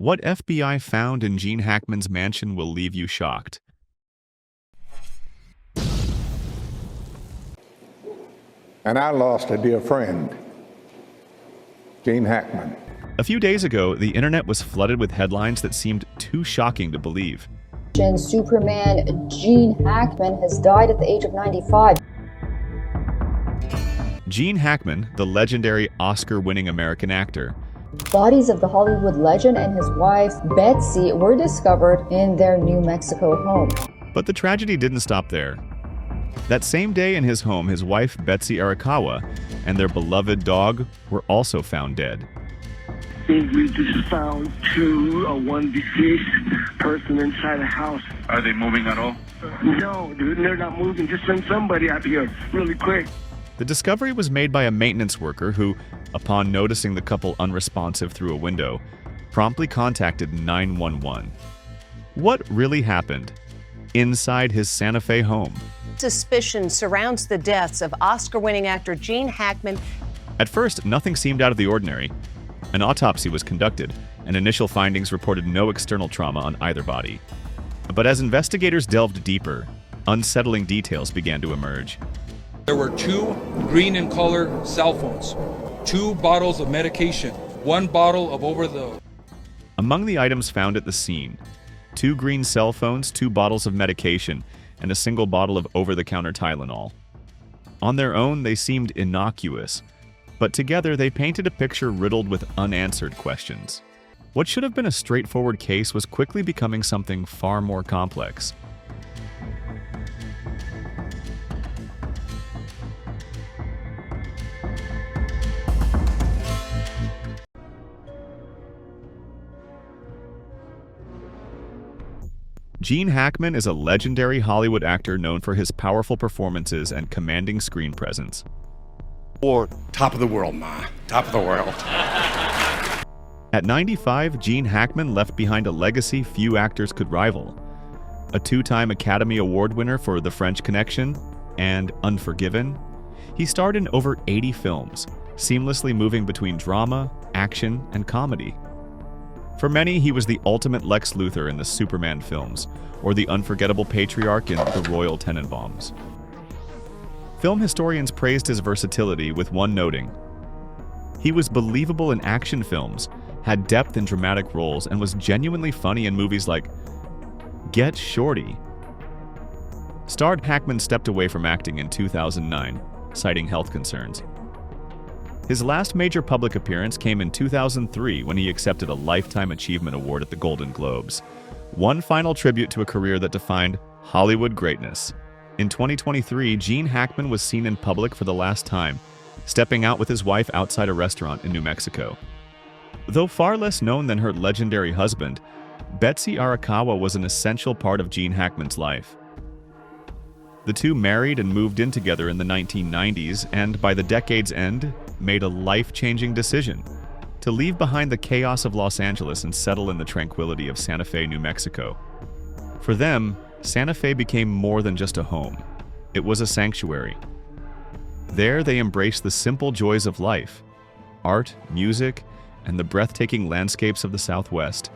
What FBI found in Gene Hackman's mansion will leave you shocked. And I lost a dear friend, Gene Hackman. A few days ago, the internet was flooded with headlines that seemed too shocking to believe. Superman Gene Hackman has died at the age of 95. Gene Hackman, the legendary Oscar-winning American actor. Bodies of the Hollywood legend and his wife, Betsy, were discovered in their New Mexico home. But the tragedy didn't stop there. That same day in his home, his wife, Betsy Arakawa, and their beloved dog were also found dead. We just found one deceased person inside the house. Are they moving at all? No, dude, they're not moving. Just send somebody out here really quick. The discovery was made by a maintenance worker who, upon noticing the couple unresponsive through a window, promptly contacted 911. What really happened inside his Santa Fe home? Suspicion surrounds the deaths of Oscar-winning actor Gene Hackman. At first, nothing seemed out of the ordinary. An autopsy was conducted, and initial findings reported no external trauma on either body. But as investigators delved deeper, unsettling details began to emerge. There were 2 green in color cell phones, 2 bottles of medication, 1 bottle of over-the... Among the items found at the scene, 2 green cell phones, 2 bottles of medication, and a single bottle of over-the-counter Tylenol. On their own, they seemed innocuous, but together they painted a picture riddled with unanswered questions. What should have been a straightforward case was quickly becoming something far more complex. Gene Hackman is a legendary Hollywood actor known for his powerful performances and commanding screen presence. Or top of the world, Ma. Top of the world. At 95, Gene Hackman left behind a legacy few actors could rival. A 2-time Academy Award winner for The French Connection and Unforgiven, he starred in over 80 films, seamlessly moving between drama, action, and comedy. For many, he was the ultimate Lex Luthor in the Superman films, or the unforgettable patriarch in The Royal Tenenbaums. Film historians praised his versatility, with one noting, "He was believable in action films, had depth in dramatic roles, and was genuinely funny in movies like Get Shorty." Starred Hackman stepped away from acting in 2009, citing health concerns. His last major public appearance came in 2003 when he accepted a Lifetime Achievement Award at the Golden Globes, one final tribute to a career that defined Hollywood greatness. In 2023, Gene Hackman was seen in public for the last time, stepping out with his wife outside a restaurant in New Mexico. Though far less known than her legendary husband, Betsy Arakawa was an essential part of Gene Hackman's life. The two married and moved in together in the 1990s, and by the decade's end, made a life-changing decision to leave behind the chaos of Los Angeles and settle in the tranquility of Santa Fe, New Mexico. For them, Santa Fe became more than just a home. It was a sanctuary. There, they embraced the simple joys of life, art, music, and the breathtaking landscapes of the Southwest.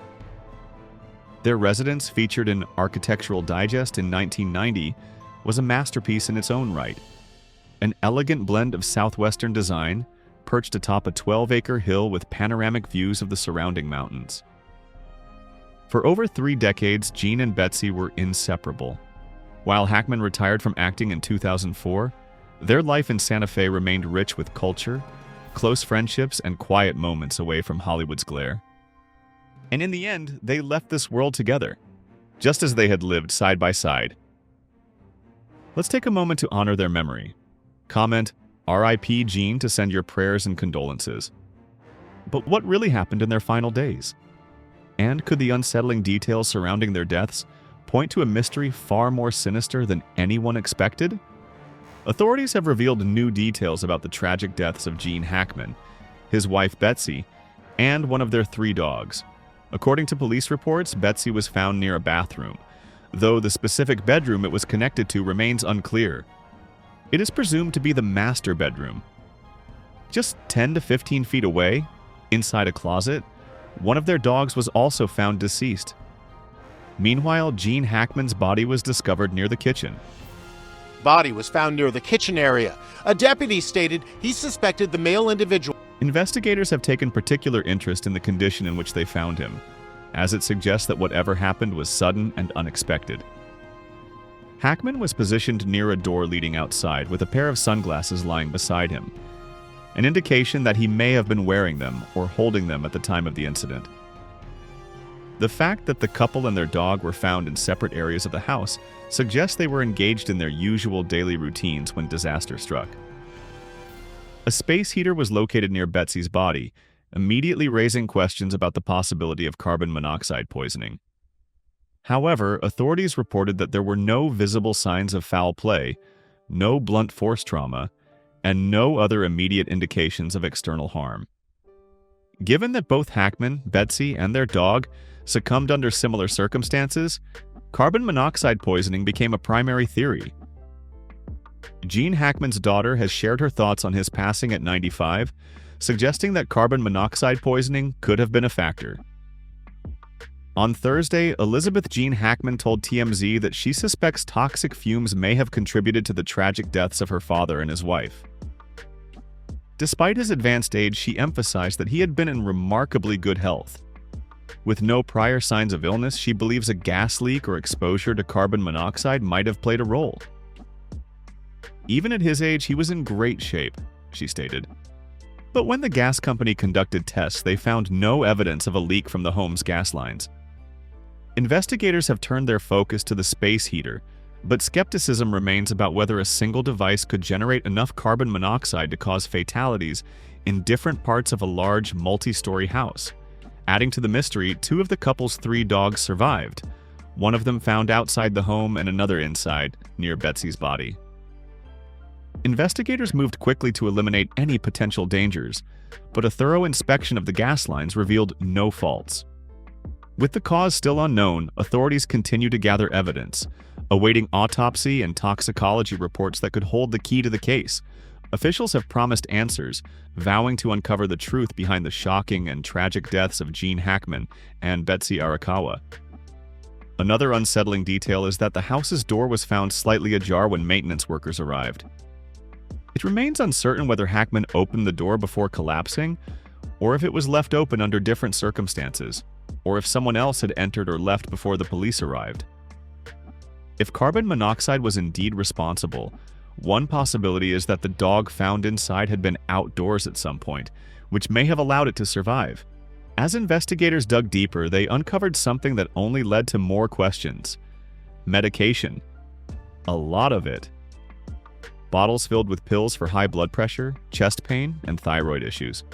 Their residence, featured in Architectural Digest in 1990, was a masterpiece in its own right. An elegant blend of Southwestern design, perched atop a 12-acre hill with panoramic views of the surrounding mountains. For over 3 decades, Gene and Betsy were inseparable. While Hackman retired from acting in 2004, their life in Santa Fe remained rich with culture, close friendships, and quiet moments away from Hollywood's glare. And in the end, they left this world together, just as they had lived side by side. Let's take a moment to honor their memory. Comment R.I.P. Gene to send your prayers and condolences. But what really happened in their final days? And could the unsettling details surrounding their deaths point to a mystery far more sinister than anyone expected? Authorities have revealed new details about the tragic deaths of Gene Hackman, his wife Betsy, and one of their 3 dogs. According to police reports, Betsy was found near a bathroom, though the specific bedroom it was connected to remains unclear. It is presumed to be the master bedroom. Just 10 to 15 feet away, inside a closet, one of their dogs was also found deceased. Meanwhile, Gene Hackman's body was discovered near the kitchen. Body was found near the kitchen area. A deputy stated he suspected the male individual. Investigators have taken particular interest in the condition in which they found him, as it suggests that whatever happened was sudden and unexpected. Hackman was positioned near a door leading outside with a pair of sunglasses lying beside him, an indication that he may have been wearing them or holding them at the time of the incident. The fact that the couple and their dog were found in separate areas of the house suggests they were engaged in their usual daily routines when disaster struck. A space heater was located near Betsy's body, immediately raising questions about the possibility of carbon monoxide poisoning. However, authorities reported that there were no visible signs of foul play, no blunt force trauma, and no other immediate indications of external harm. Given that both Hackman, Betsy, and their dog succumbed under similar circumstances, carbon monoxide poisoning became a primary theory. Gene Hackman's daughter has shared her thoughts on his passing at 95, suggesting that carbon monoxide poisoning could have been a factor. On Thursday, Elizabeth Gene Hackman told TMZ that she suspects toxic fumes may have contributed to the tragic deaths of her father and his wife. Despite his advanced age, she emphasized that he had been in remarkably good health. With no prior signs of illness, she believes a gas leak or exposure to carbon monoxide might have played a role. Even at his age, he was in great shape, she stated. But when the gas company conducted tests, they found no evidence of a leak from the home's gas lines. Investigators have turned their focus to the space heater, but skepticism remains about whether a single device could generate enough carbon monoxide to cause fatalities in different parts of a large multi-story house. Adding to the mystery, 2 of the couple's 3 dogs survived, one of them found outside the home and another inside, near Betsy's body. Investigators moved quickly to eliminate any potential dangers, but a thorough inspection of the gas lines revealed no faults. With the cause still unknown, authorities continue to gather evidence, awaiting autopsy and toxicology reports that could hold the key to the case. Officials have promised answers, vowing to uncover the truth behind the shocking and tragic deaths of Gene Hackman and Betsy Arakawa. Another unsettling detail is that the house's door was found slightly ajar when maintenance workers arrived. It remains uncertain whether Hackman opened the door before collapsing, or if it was left open under different circumstances, or if someone else had entered or left before the police arrived. If carbon monoxide was indeed responsible, one possibility is that the dog found inside had been outdoors at some point, which may have allowed it to survive. As investigators dug deeper, they uncovered something that only led to more questions. Medication. A lot of it. Bottles filled with pills for high blood pressure, chest pain, and thyroid issues.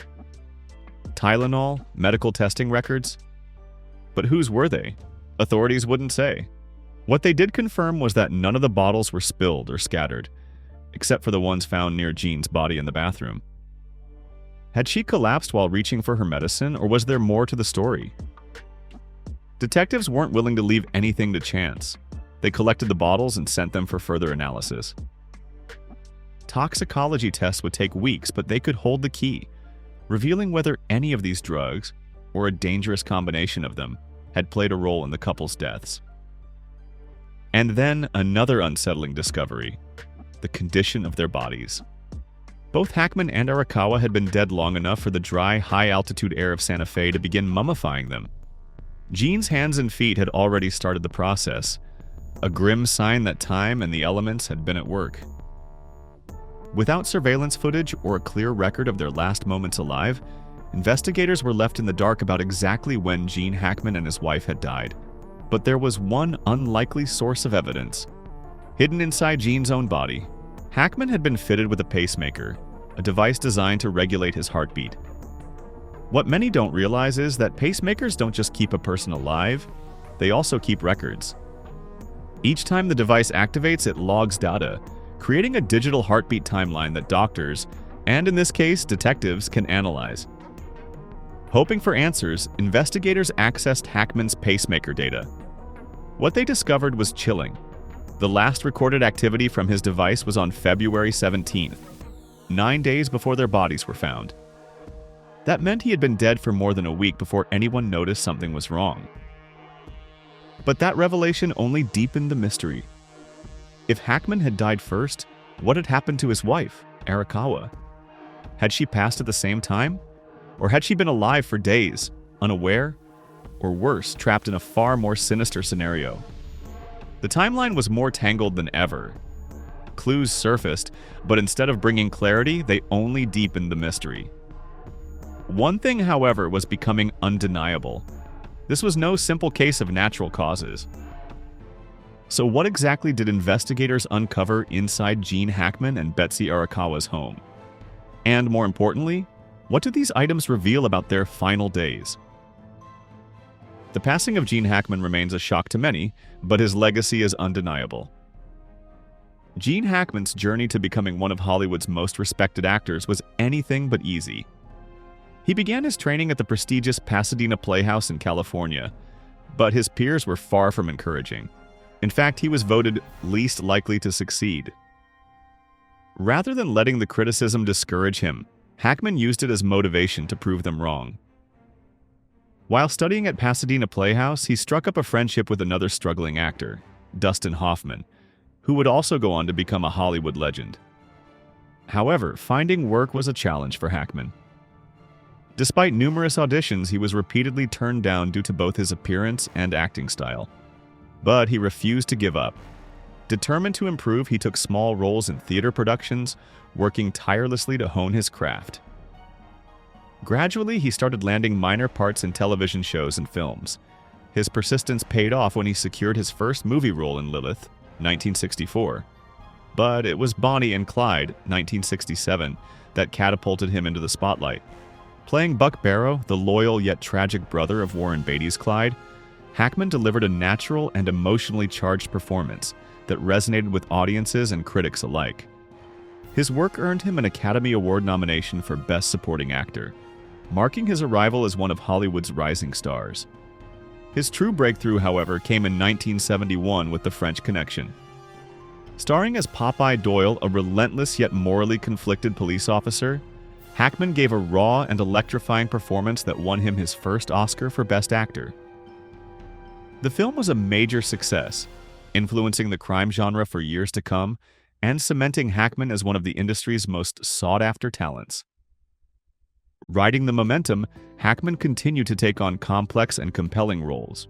Tylenol, medical testing records. But whose were they? Authorities wouldn't say. What they did confirm was that none of the bottles were spilled or scattered, except for the ones found near Jean's body in the bathroom. Had she collapsed while reaching for her medicine, or was there more to the story? Detectives weren't willing to leave anything to chance. They collected the bottles and sent them for further analysis. Toxicology tests would take weeks, but they could hold the key, revealing whether any of these drugs, or a dangerous combination of them, had played a role in the couple's deaths. And then another unsettling discovery: the condition of their bodies. Both Hackman and Arakawa had been dead long enough for the dry, high-altitude air of Santa Fe to begin mummifying them. Gene's hands and feet had already started the process, a grim sign that time and the elements had been at work. Without surveillance footage or a clear record of their last moments alive, investigators were left in the dark about exactly when Gene Hackman and his wife had died. But there was one unlikely source of evidence. Hidden inside Gene's own body, Hackman had been fitted with a pacemaker, a device designed to regulate his heartbeat. What many don't realize is that pacemakers don't just keep a person alive, they also keep records. Each time the device activates, it logs data, creating a digital heartbeat timeline that doctors, and in this case, detectives, can analyze. Hoping for answers, investigators accessed Hackman's pacemaker data. What they discovered was chilling. The last recorded activity from his device was on February 17th, 9 days before their bodies were found. That meant he had been dead for more than a week before anyone noticed something was wrong. But that revelation only deepened the mystery. If Hackman had died first, what had happened to his wife, Arakawa? Had she passed at the same time? Or had she been alive for days, unaware? Or worse, trapped in a far more sinister scenario? The timeline was more tangled than ever. Clues surfaced, but instead of bringing clarity, they only deepened the mystery. One thing, however, was becoming undeniable. This was no simple case of natural causes. So what exactly did investigators uncover inside Gene Hackman and Betsy Arakawa's home? And more importantly, what do these items reveal about their final days? The passing of Gene Hackman remains a shock to many, but his legacy is undeniable. Gene Hackman's journey to becoming one of Hollywood's most respected actors was anything but easy. He began his training at the prestigious Pasadena Playhouse in California, but his peers were far from encouraging. In fact, he was voted least likely to succeed. Rather than letting the criticism discourage him, Hackman used it as motivation to prove them wrong. While studying at Pasadena Playhouse, he struck up a friendship with another struggling actor, Dustin Hoffman, who would also go on to become a Hollywood legend. However, finding work was a challenge for Hackman. Despite numerous auditions, he was repeatedly turned down due to both his appearance and acting style. But he refused to give up. Determined to improve, he took small roles in theater productions, working tirelessly to hone his craft. Gradually, he started landing minor parts in television shows and films. His persistence paid off when he secured his first movie role in Lilith, 1964. But it was Bonnie and Clyde, 1967, that catapulted him into the spotlight. Playing Buck Barrow, the loyal yet tragic brother of Warren Beatty's Clyde, Hackman delivered a natural and emotionally charged performance that resonated with audiences and critics alike. His work earned him an Academy Award nomination for Best Supporting Actor, marking his arrival as one of Hollywood's rising stars. His true breakthrough, however, came in 1971 with The French Connection. Starring as Popeye Doyle, a relentless yet morally conflicted police officer, Hackman gave a raw and electrifying performance that won him his first Oscar for Best Actor. The film was a major success, influencing the crime genre for years to come and cementing Hackman as one of the industry's most sought-after talents. Riding the momentum, Hackman continued to take on complex and compelling roles.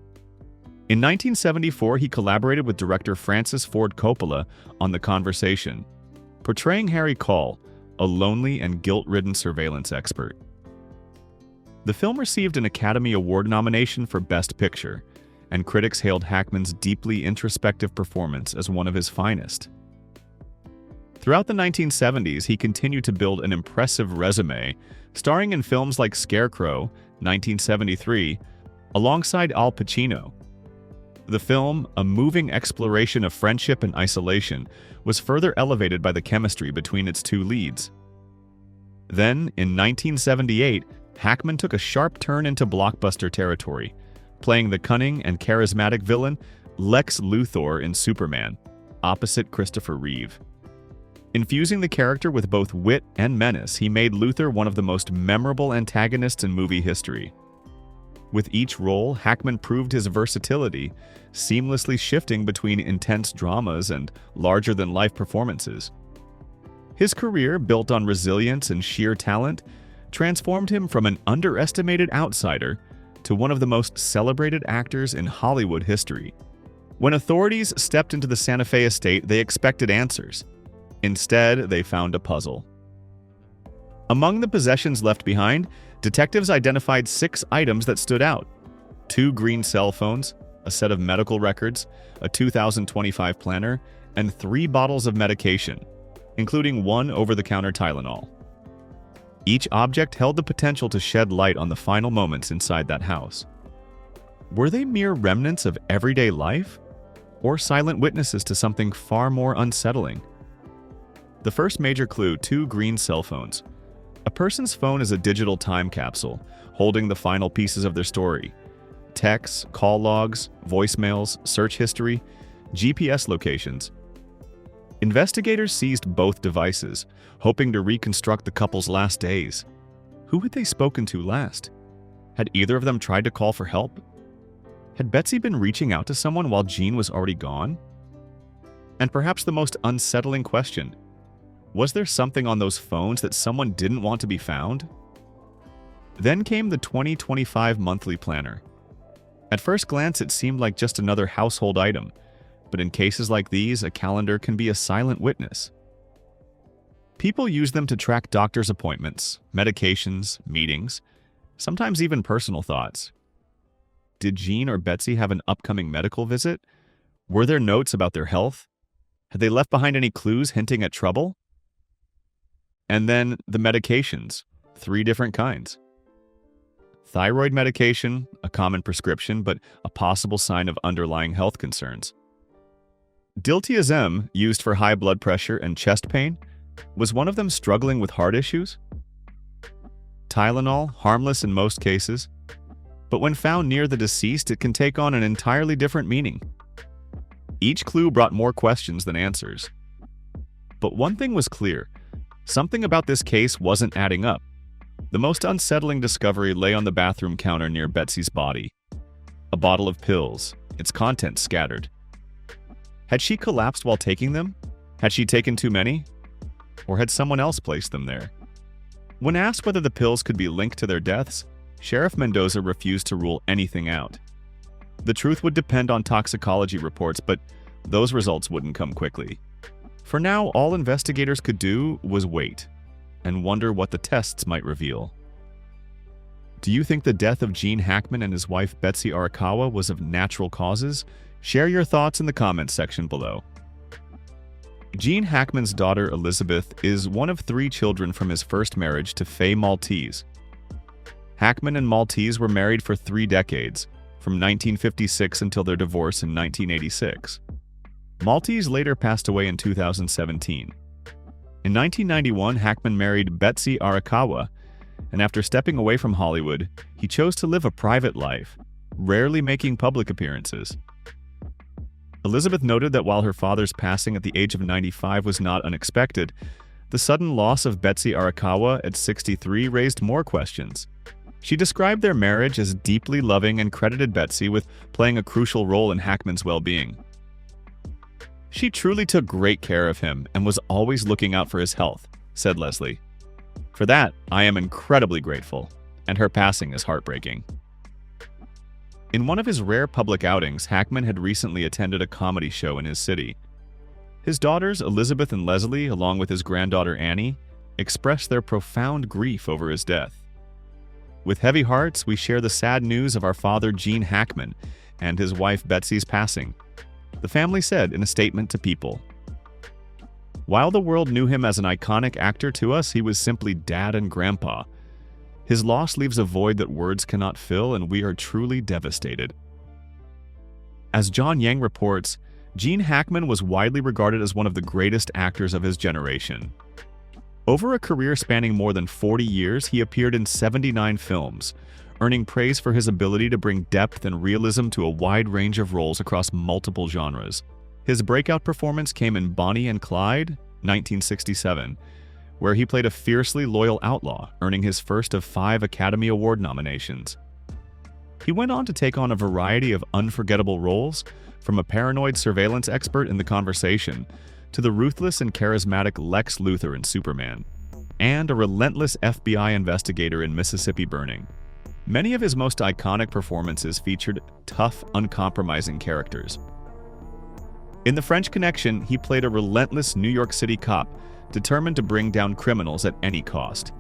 In 1974, he collaborated with director Francis Ford Coppola on The Conversation, portraying Harry Call, a lonely and guilt-ridden surveillance expert. The film received an Academy Award nomination for Best Picture, and critics hailed Hackman's deeply introspective performance as one of his finest. Throughout the 1970s, he continued to build an impressive resume, starring in films like Scarecrow, 1973, alongside Al Pacino. The film, a moving exploration of friendship and isolation, was further elevated by the chemistry between its two leads. Then, in 1978, Hackman took a sharp turn into blockbuster territory, playing the cunning and charismatic villain Lex Luthor in Superman, opposite Christopher Reeve. Infusing the character with both wit and menace, he made Luthor one of the most memorable antagonists in movie history. With each role, Hackman proved his versatility, seamlessly shifting between intense dramas and larger-than-life performances. His career, built on resilience and sheer talent, transformed him from an underestimated outsider to one of the most celebrated actors in Hollywood history. When authorities stepped into the Santa Fe estate, they expected answers. Instead, they found a puzzle. Among the possessions left behind, detectives identified 6 items that stood out: 2 green cell phones, a set of medical records, a 2025 planner, and 3 bottles of medication, including 1 over-the-counter Tylenol. Each object held the potential to shed light on the final moments inside that house. Were they mere remnants of everyday life, or silent witnesses to something far more unsettling? The first major clue: 2 green cell phones. A person's phone is a digital time capsule, holding the final pieces of their story. Texts, call logs, voicemails, search history, GPS locations. Investigators seized both devices, hoping to reconstruct the couple's last days. Who had they spoken to last? Had either of them tried to call for help? Had Betsy been reaching out to someone while Gene was already gone? And perhaps the most unsettling question, was there something on those phones that someone didn't want to be found? Then came the 2025 monthly planner. At first glance, it seemed like just another household item, but in cases like these, a calendar can be a silent witness. People use them to track doctor's appointments, medications, meetings, sometimes even personal thoughts. Did Gene or Betsy have an upcoming medical visit? Were there notes about their health? Had they left behind any clues hinting at trouble? And then the medications, 3 different kinds. Thyroid medication, a common prescription, but a possible sign of underlying health concerns. Diltiazem, used for high blood pressure and chest pain, was one of them struggling with heart issues? Tylenol, harmless in most cases, but when found near the deceased, it can take on an entirely different meaning. Each clue brought more questions than answers. But one thing was clear, something about this case wasn't adding up. The most unsettling discovery lay on the bathroom counter near Betsy's body. A bottle of pills, its contents scattered. Had she collapsed while taking them? Had she taken too many? Or had someone else placed them there? When asked whether the pills could be linked to their deaths, Sheriff Mendoza refused to rule anything out. The truth would depend on toxicology reports, but those results wouldn't come quickly. For now, all investigators could do was wait and wonder what the tests might reveal. Do you think the death of Gene Hackman and his wife Betsy Arakawa was of natural causes? Share your thoughts in the comments section below. Gene Hackman's daughter Elizabeth is one of 3 children from his first marriage to Faye Maltese. Hackman and Maltese were married for 3 decades, from 1956 until their divorce in 1986. Maltese later passed away in 2017. In 1991, Hackman married Betsy Arakawa, and after stepping away from Hollywood, he chose to live a private life, rarely making public appearances. Elizabeth noted that while her father's passing at the age of 95 was not unexpected, the sudden loss of Betsy Arakawa at 63 raised more questions. She described their marriage as deeply loving and credited Betsy with playing a crucial role in Hackman's well-being. She truly took great care of him and was always looking out for his health, said Leslie. For that, I am incredibly grateful, and her passing is heartbreaking. In one of his rare public outings, Hackman had recently attended a comedy show in his city. His daughters, Elizabeth and Leslie, along with his granddaughter Annie, expressed their profound grief over his death. With heavy hearts, we share the sad news of our father Gene Hackman and his wife Betsy's passing, the family said in a statement to People. While the world knew him as an iconic actor, to us he was simply dad and grandpa. His loss leaves a void that words cannot fill, and we are truly devastated. As John Yang reports, Gene Hackman was widely regarded as one of the greatest actors of his generation. Over a career spanning more than 40 years, he appeared in 79 films, earning praise for his ability to bring depth and realism to a wide range of roles across multiple genres. His breakout performance came in Bonnie and Clyde, 1967, where he played a fiercely loyal outlaw, earning his first of 5 Academy Award nominations. He went on to take on a variety of unforgettable roles, from a paranoid surveillance expert in The Conversation to the ruthless and charismatic Lex Luthor in Superman, and a relentless FBI investigator in Mississippi Burning. Many of his most iconic performances featured tough, uncompromising characters. In The French Connection, he played a relentless New York City cop determined to bring down criminals at any cost.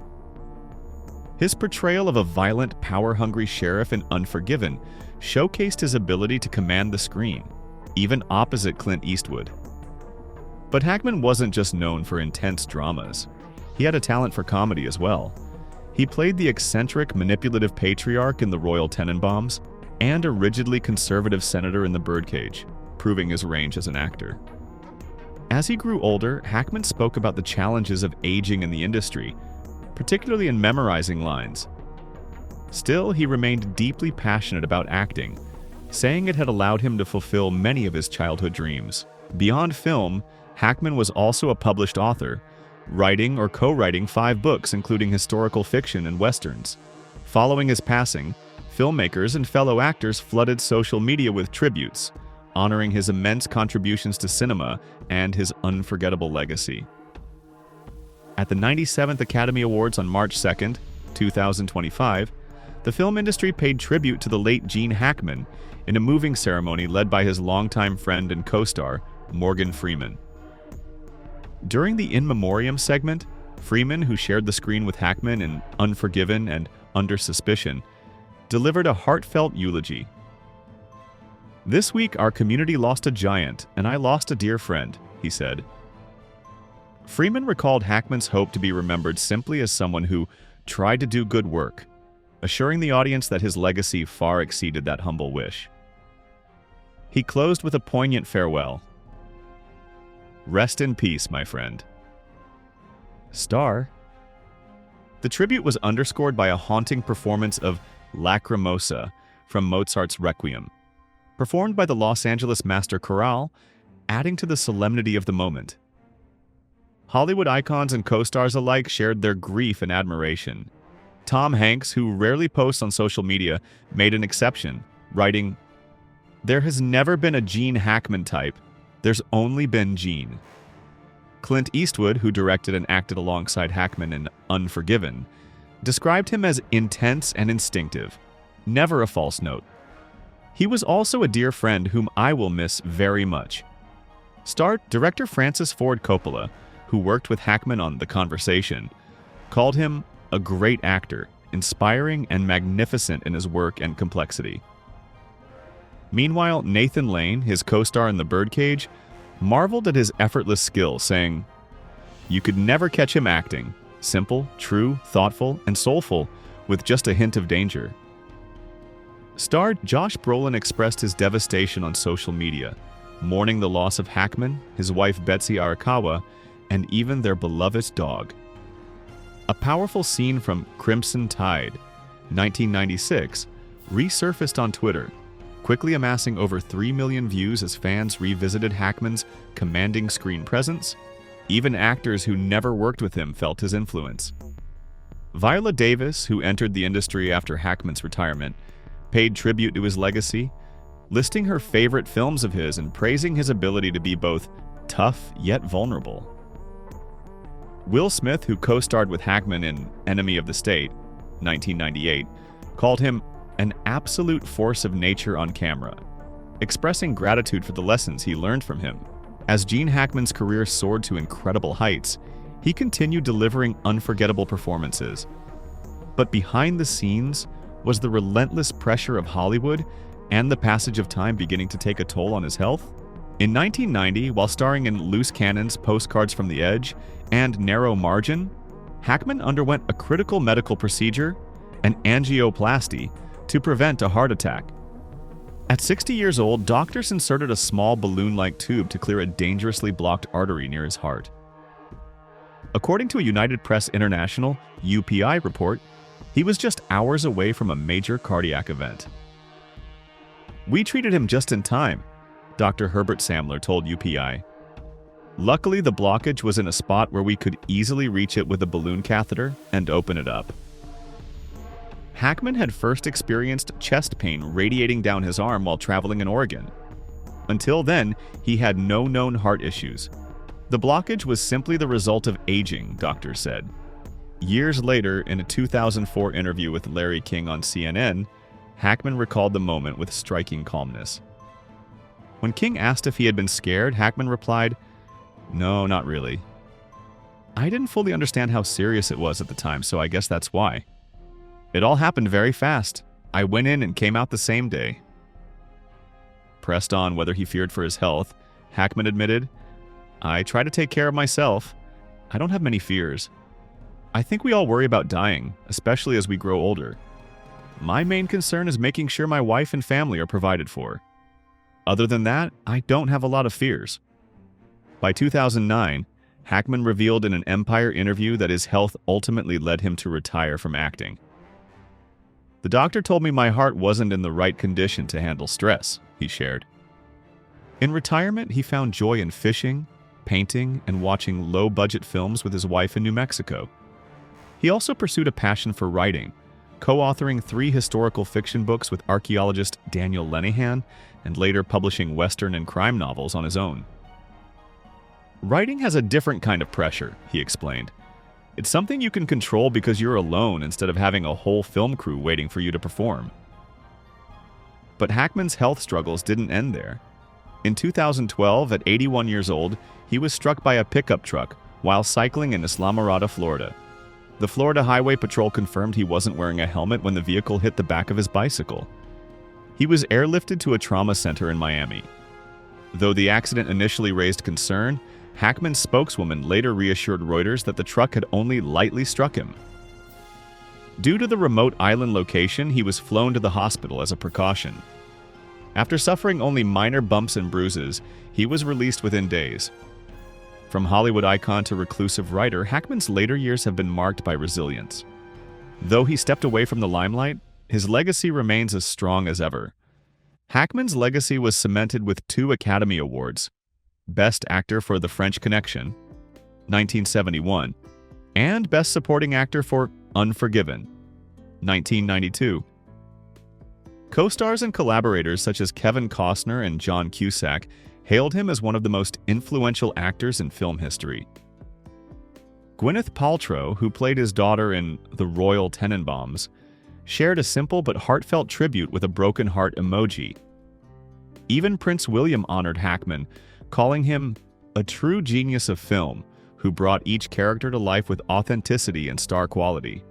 His portrayal of a violent, power-hungry sheriff in Unforgiven showcased his ability to command the screen, even opposite Clint Eastwood. But Hackman wasn't just known for intense dramas. He had a talent for comedy as well. He played the eccentric, manipulative patriarch in The Royal Tenenbaums and a rigidly conservative senator in The Birdcage, proving his range as an actor. As he grew older, Hackman spoke about the challenges of aging in the industry, particularly in memorizing lines. Still, he remained deeply passionate about acting, saying it had allowed him to fulfill many of his childhood dreams. Beyond film, Hackman was also a published author, writing or co-writing 5 books, including historical fiction and westerns. Following his passing, filmmakers and fellow actors flooded social media with tributes, honoring his immense contributions to cinema and his unforgettable legacy. At the 97th Academy Awards on March 2, 2025, the film industry paid tribute to the late Gene Hackman in a moving ceremony led by his longtime friend and co-star, Morgan Freeman. During the In Memoriam segment, Freeman, who shared the screen with Hackman in Unforgiven and Under Suspicion, delivered a heartfelt eulogy. "This week, our community lost a giant, and I lost a dear friend," he said. Freeman recalled Hackman's hope to be remembered simply as someone who tried to do good work, assuring the audience that his legacy far exceeded that humble wish. He closed with a poignant farewell. "Rest in peace, my friend." Star. The tribute was underscored by a haunting performance of Lacrimosa from Mozart's Requiem, performed by the Los Angeles Master Chorale, adding to the solemnity of the moment. Hollywood icons and co-stars alike shared their grief and admiration. Tom Hanks, who rarely posts on social media, made an exception, writing, "There has never been a Gene Hackman type. There's only been Gene." Clint Eastwood, who directed and acted alongside Hackman in Unforgiven, described him as intense and instinctive, never a false note. He was also a dear friend whom I will miss very much. Star director Francis Ford Coppola, who worked with Hackman on The Conversation, called him a great actor, inspiring and magnificent in his work and complexity. Meanwhile, Nathan Lane, his co-star in The Birdcage, marveled at his effortless skill, saying, "You could never catch him acting. Simple, true, thoughtful, and soulful, with just a hint of danger." Star Josh Brolin expressed his devastation on social media, mourning the loss of Hackman, his wife Betsy Arakawa, and even their beloved dog. A powerful scene from Crimson Tide, 1996, resurfaced on Twitter, quickly amassing over 3 million views as fans revisited Hackman's commanding screen presence. Even actors who never worked with him felt his influence. Viola Davis, who entered the industry after Hackman's retirement, paid tribute to his legacy, listing her favorite films of his and praising his ability to be both tough yet vulnerable. Will Smith, who co-starred with Hackman in Enemy of the State, 1998, called him an absolute force of nature on camera, expressing gratitude for the lessons he learned from him. As Gene Hackman's career soared to incredible heights, he continued delivering unforgettable performances. But behind the scenes was the relentless pressure of Hollywood and the passage of time beginning to take a toll on his health. In 1990, while starring in Loose Cannon's Postcards from the Edge and Narrow Margin, Hackman underwent a critical medical procedure, an angioplasty, to prevent a heart attack. At 60 years old, doctors inserted a small balloon-like tube to clear a dangerously blocked artery near his heart. According to a United Press International (UPI) report, he was just hours away from a major cardiac event. "We treated him just in time," Dr. Herbert Samler told UPI. "Luckily, the blockage was in a spot where we could easily reach it with a balloon catheter and open it up." Hackman had first experienced chest pain radiating down his arm while traveling in Oregon. Until then, he had no known heart issues. The blockage was simply the result of aging, doctors said. Years later, in a 2004 interview with Larry King on CNN, Hackman recalled the moment with striking calmness. When King asked if he had been scared, Hackman replied, "No, not really. I didn't fully understand how serious it was at the time, so I guess that's why. It all happened very fast. I went in and came out the same day." Pressed on whether he feared for his health, Hackman admitted, "I try to take care of myself. I don't have many fears. I think we all worry about dying, especially as we grow older. My main concern is making sure my wife and family are provided for. Other than that, I don't have a lot of fears." By 2009, Hackman revealed in an Empire interview that his health ultimately led him to retire from acting. "The doctor told me my heart wasn't in the right condition to handle stress," he shared. In retirement, he found joy in fishing, painting, and watching low-budget films with his wife in New Mexico. He also pursued a passion for writing, co-authoring 3 historical fiction books with archaeologist Daniel Lenihan, and later publishing Western and crime novels on his own. Writing has a different kind of pressure, he explained. It's something you can control because you're alone instead of having a whole film crew waiting for you to perform. But Hackman's health struggles didn't end there. In 2012, at 81 years old, he was struck by a pickup truck while cycling in Islamorada, Florida. The Florida Highway Patrol confirmed he wasn't wearing a helmet when the vehicle hit the back of his bicycle. He was airlifted to a trauma center in Miami. Though the accident initially raised concern, Hackman's spokeswoman later reassured Reuters that the truck had only lightly struck him. Due to the remote island location, he was flown to the hospital as a precaution. After suffering only minor bumps and bruises, he was released within days. From Hollywood icon to reclusive writer, Hackman's later years have been marked by resilience. Though he stepped away from the limelight, his legacy remains as strong as ever. Hackman's legacy was cemented with 2 Academy Awards: Best Actor for The French Connection, 1971, and Best Supporting Actor for Unforgiven, 1992. Co-stars and collaborators such as Kevin Costner and John Cusack hailed him as one of the most influential actors in film history. Gwyneth Paltrow, who played his daughter in The Royal Tenenbaums, shared a simple but heartfelt tribute with a broken heart emoji. Even Prince William honored Hackman, calling him a true genius of film who brought each character to life with authenticity and star quality.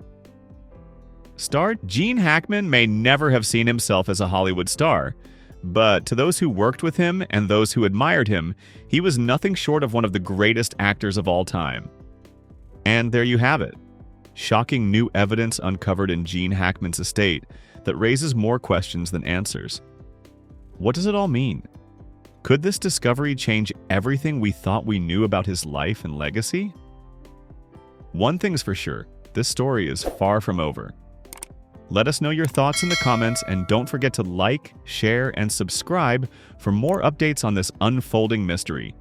Star Gene Hackman may never have seen himself as a Hollywood star, but to those who worked with him and those who admired him, he was nothing short of one of the greatest actors of all time. And there you have it. Shocking new evidence uncovered in Gene Hackman's estate that raises more questions than answers. What does it all mean? Could this discovery change everything we thought we knew about his life and legacy? One thing's for sure, this story is far from over. Let us know your thoughts in the comments, and don't forget to like, share, and subscribe for more updates on this unfolding mystery.